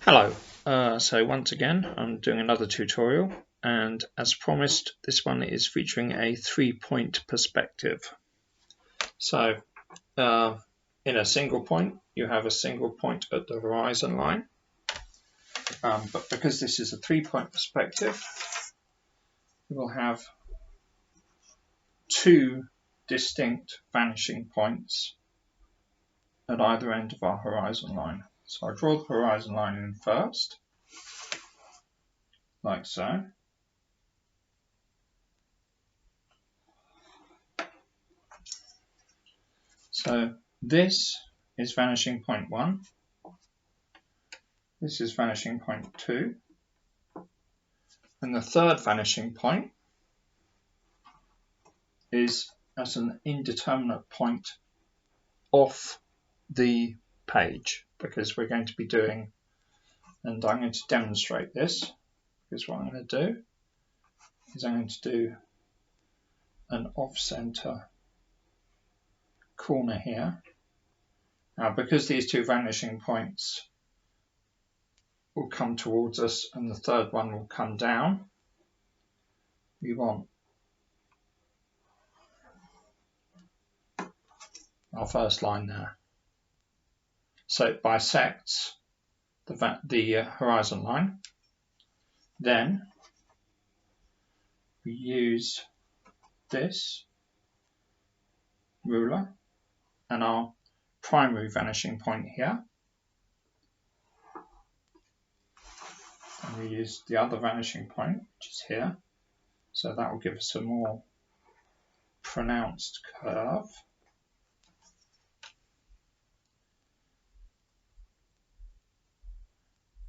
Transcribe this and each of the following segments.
Hello, so once again I'm doing another tutorial, and as promised this one is featuring a 3-point perspective. So in a single point you have a single point at the horizon line, but because this is a 3-point perspective we will have two distinct vanishing points at either end of our horizon line. So I draw the horizon line in first, like so. So this is vanishing point 1, this is vanishing point 2, and the third vanishing point is at an indeterminate point off the page, because we're going to be doing, and I'm going to demonstrate this, because what I'm going to do is I'm going to do an off-center corner here. Now because these two vanishing points will come towards us and the third one will come down, we want our first line there. So it bisects the horizon line. Then we use this ruler and our primary vanishing point here, and we use the other vanishing point, which is here, so that will give us a more pronounced curve.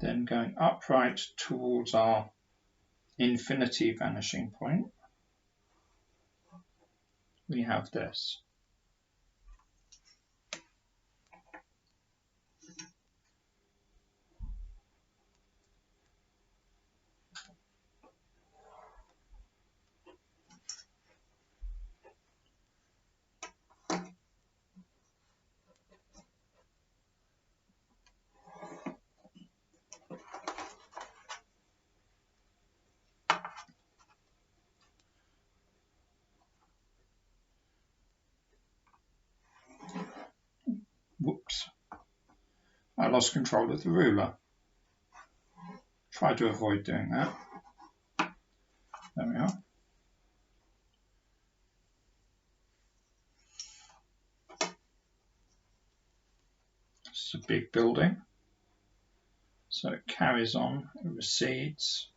Then going upright towards our infinity vanishing point, we have this. Whoops, I lost control of the ruler. Try to avoid doing that. There we are. This is a big building, so it carries on, it recedes.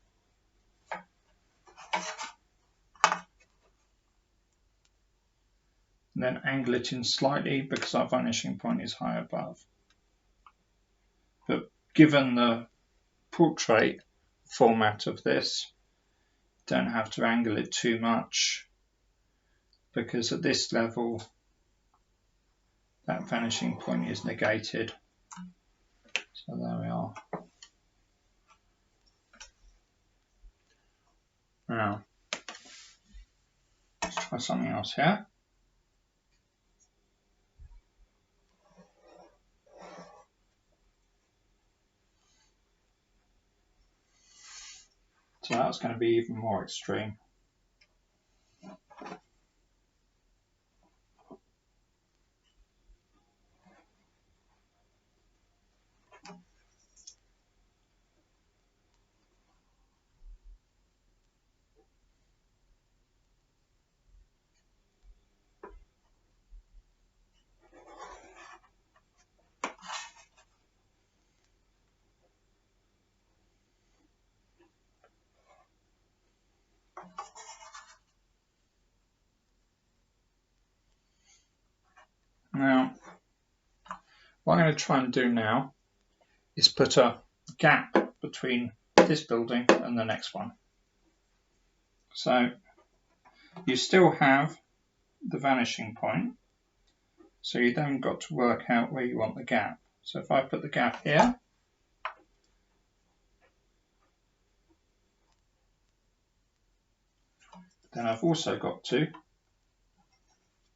And then angle it in slightly because our vanishing point is high above. But given the portrait format of this, don't have to angle it too much, because at this level that vanishing point is negated. So there we are. Now let's try something else here. So that's going to be even more extreme. Now, what I'm going to try and do now is put a gap between this building and the next one. So you still have the vanishing point, so you then got to work out where you want the gap. So if I put the gap here, then I've also got to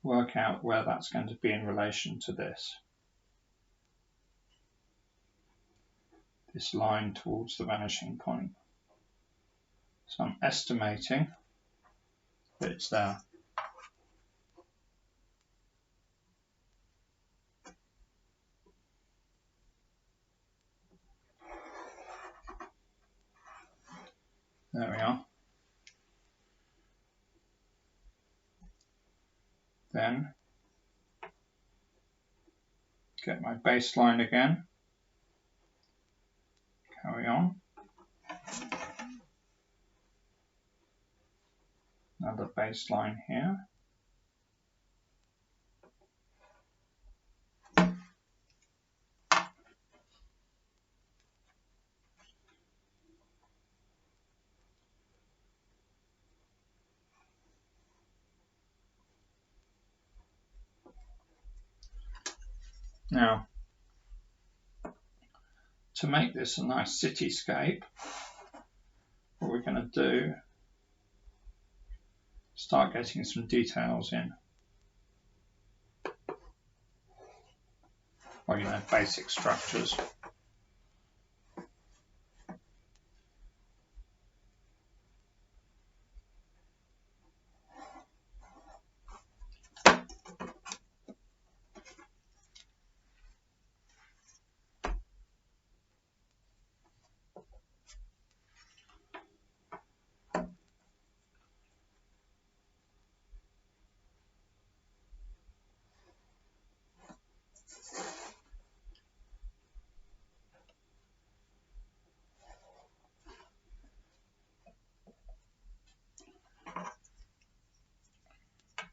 work out where that's going to be in relation to this. this line towards the vanishing point. So I'm estimating that it's there. There we are. Then get my baseline again. Carry on. Another baseline here. Now, to make this a nice cityscape, what we're going to do, start getting some details in. Well, you know, basic structures.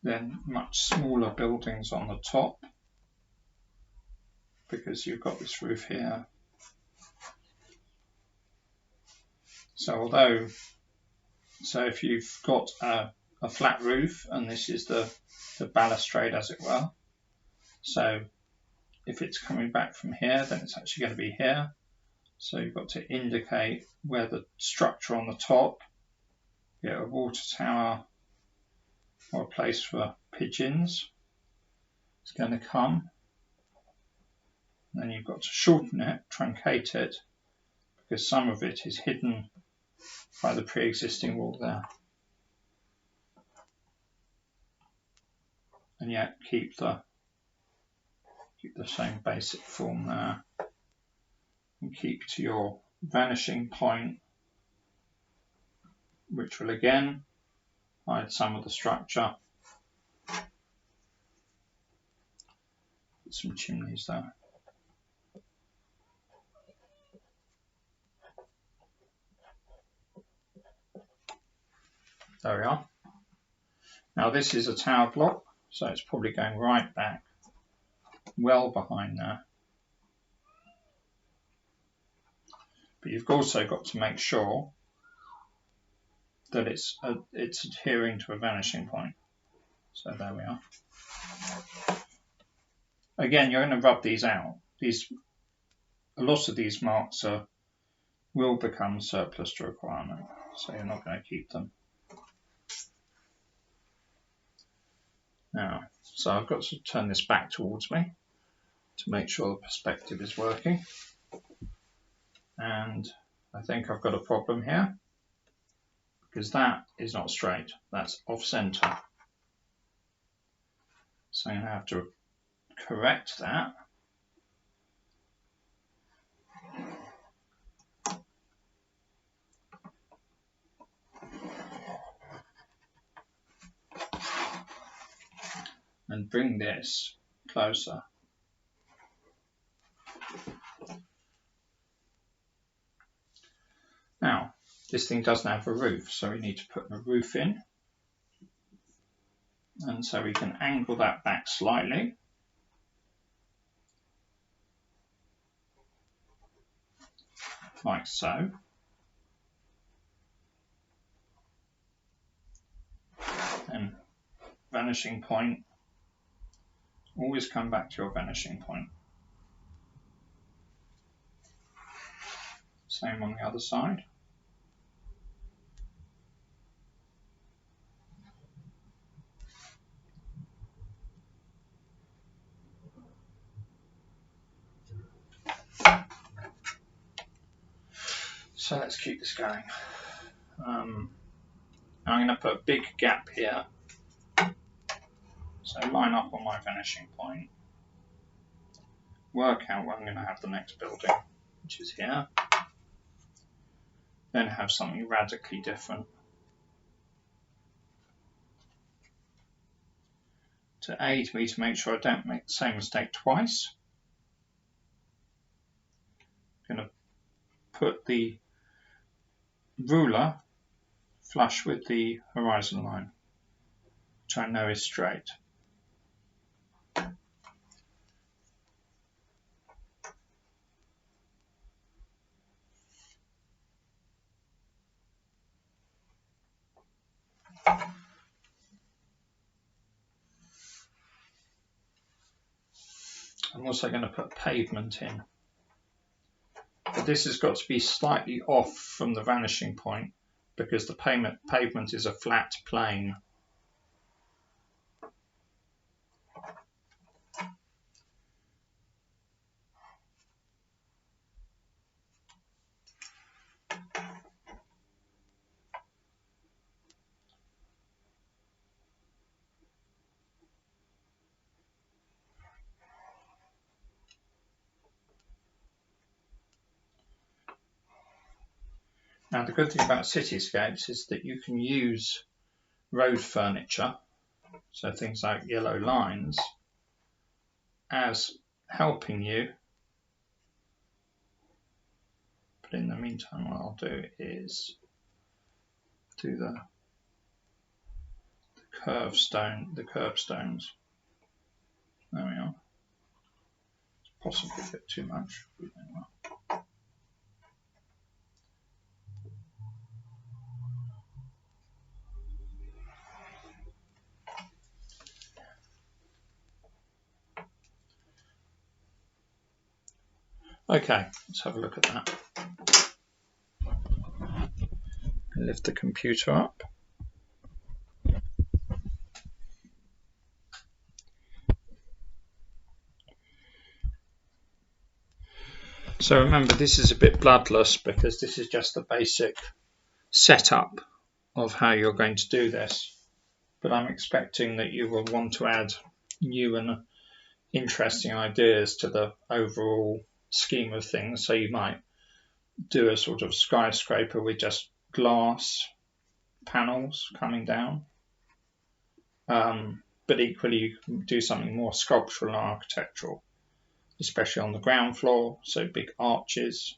Then much smaller buildings on the top, because you've got this roof here. So if you've got a flat roof, and this is the balustrade, as it were, so if it's coming back from here, then it's actually going to be here. So you've got to indicate where the structure on the top, a water tower or a place for pigeons, is going to come. And then you've got to shorten it, truncate it, because some of it is hidden by the pre-existing wall there. And yet keep the same basic form there. And keep to your vanishing point, which will again hide some of the structure. Put some chimneys there. There we are. Now this is a tower block, so it's probably going right back, well behind there. But you've also got to make sure that it's adhering to a vanishing point. So there we are. Again, you're going to rub these out. A lot of these marks will become surplus to requirement, so you're not going to keep them. Now, so I've got to turn this back towards me to make sure the perspective is working. And I think I've got a problem here, because that is not straight, that's off center. So I'm going to have to correct that. And bring this closer. Now, this thing doesn't have a roof, so we need to put a roof in. And so we can angle that back slightly. Like so. Then vanishing point. Always come back to your vanishing point. Same on the other side. So let's keep this going. I'm going to put a big gap here. So line up on my vanishing point. Work out where I'm going to have the next building, which is here. Then have something radically different. To aid me to make sure I don't make the same mistake twice, I'm going to put the ruler flush with the horizon line, which I know is straight. I'm also going to put pavement in. But this has got to be slightly off from the vanishing point because the pavement is a flat plane. Now the good thing about cityscapes is that you can use road furniture, so things like yellow lines, as helping you. But in the meantime, what I'll do is do the curbstones. There we are. It's possibly a bit too much. Okay, let's have a look at that. Lift the computer up. So remember, this is a bit bloodless because this is just the basic setup of how you're going to do this. But I'm expecting that you will want to add new and interesting ideas to the overall scheme of things. So you might do a sort of skyscraper with just glass panels coming down. But equally you can do something more sculptural and architectural, especially on the ground floor, so big arches,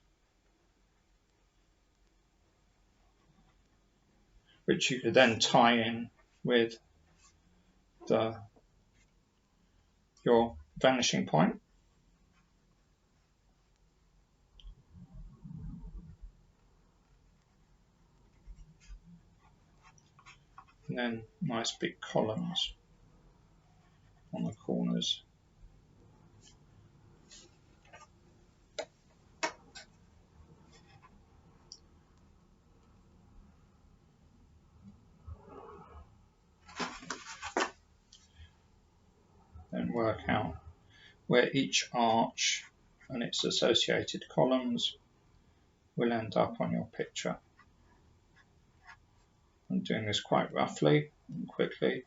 which you could then tie in with your vanishing point. And then nice big columns on the corners. Then work out where each arch and its associated columns will end up on your picture. I'm doing this quite roughly and quickly.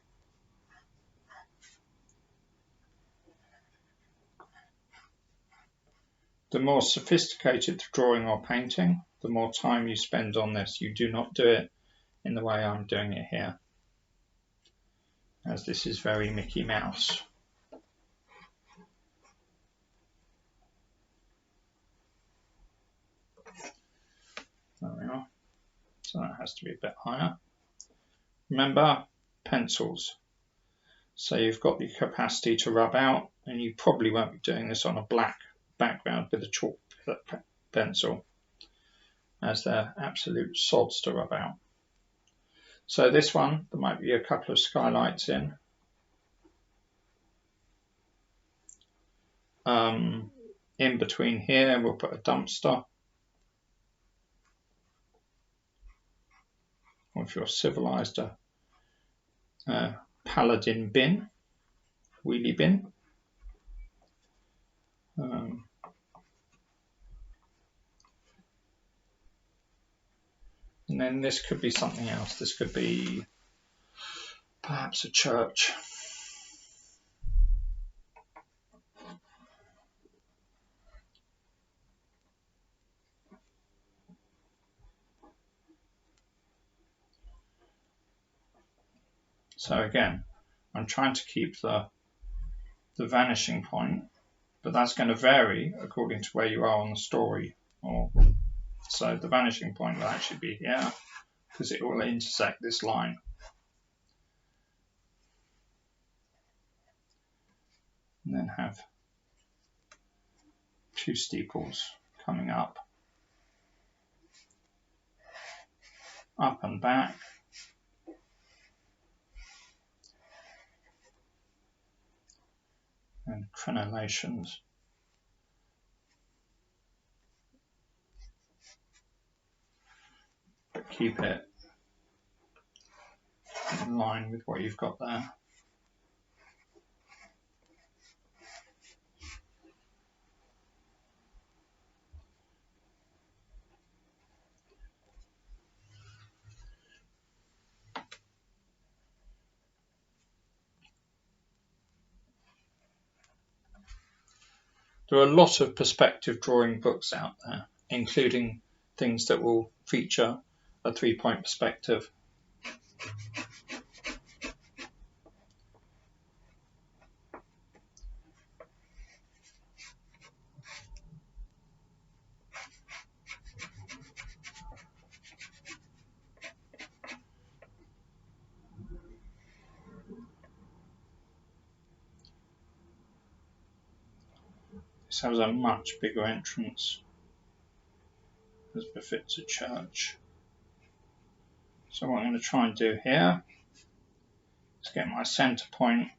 The more sophisticated the drawing or painting, the more time you spend on this. You do not do it in the way I'm doing it here, as this is very Mickey Mouse. There we are. So that has to be a bit higher. Remember, pencils. So you've got the capacity to rub out, and you probably won't be doing this on a black background with a chalk pencil, as they're absolute sods to rub out. So this one, there might be a couple of skylights in. In between here, we'll put a dumpster. Or if you're civilized, a paladin bin, wheelie bin. And then this could be something else. This could be perhaps a church. So again, I'm trying to keep the vanishing point, but that's going to vary according to where you are on the story. So the vanishing point will actually be here because it will intersect this line. And then have two steeples coming up and back. And crenellations. But keep it in line with what you've got there. There are a lot of perspective drawing books out there, including things that will feature a 3-point perspective. This has a much bigger entrance, as befits a church. So what I'm going to try and do here is get my centre point,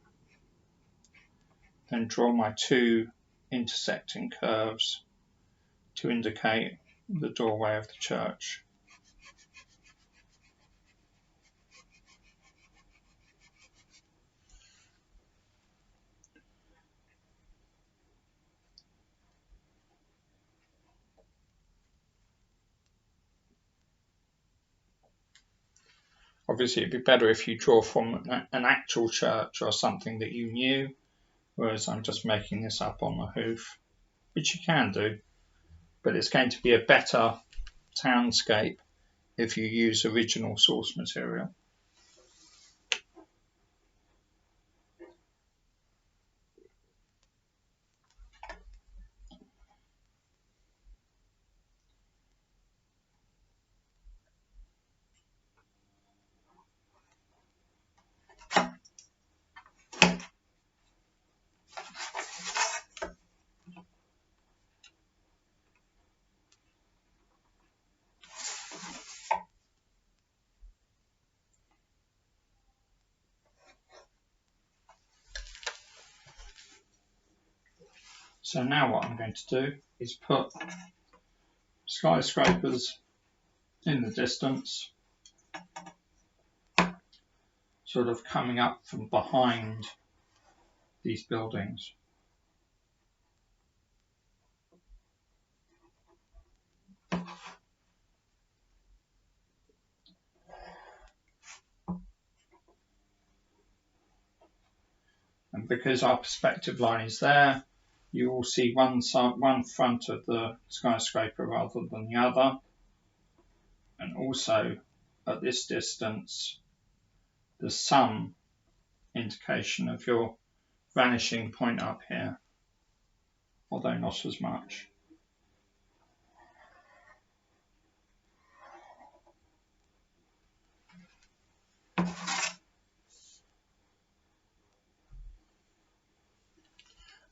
then draw my two intersecting curves to indicate the doorway of the church. Obviously, it'd be better if you draw from an actual church or something that you knew, whereas I'm just making this up on the hoof, which you can do, but it's going to be a better townscape if you use original source material. So now what I'm going to do is put skyscrapers in the distance, sort of coming up from behind these buildings. And because our perspective line is there, you will see one front of the skyscraper rather than the other. And also at this distance, there's some indication of your vanishing point up here, although not as much.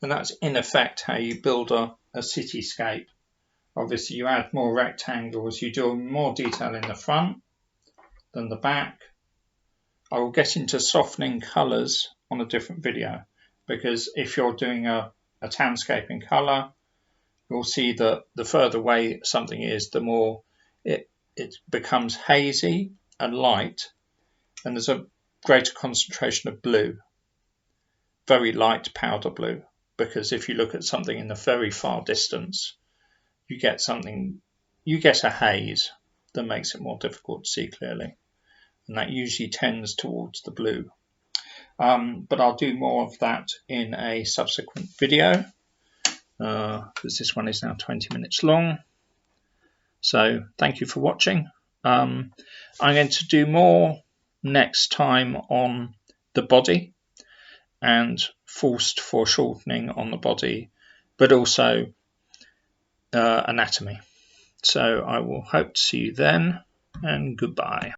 And that's in effect how you build a cityscape. Obviously you add more rectangles, you do more detail in the front than the back. I will get into softening colours on a different video, because if you're doing a townscape in colour, you'll see that the further away something is, the more it becomes hazy and light, and there's a greater concentration of blue, very light powder blue. Because if you look at something in the very far distance, you get a haze. that makes it more difficult to see clearly, and that usually tends towards the blue. But I'll do more of that in a subsequent video, because this one is now 20 minutes long. So thank you for watching. I'm going to do more next time on the body and forced foreshortening on the body, but also anatomy. So I will hope to see you then, and goodbye.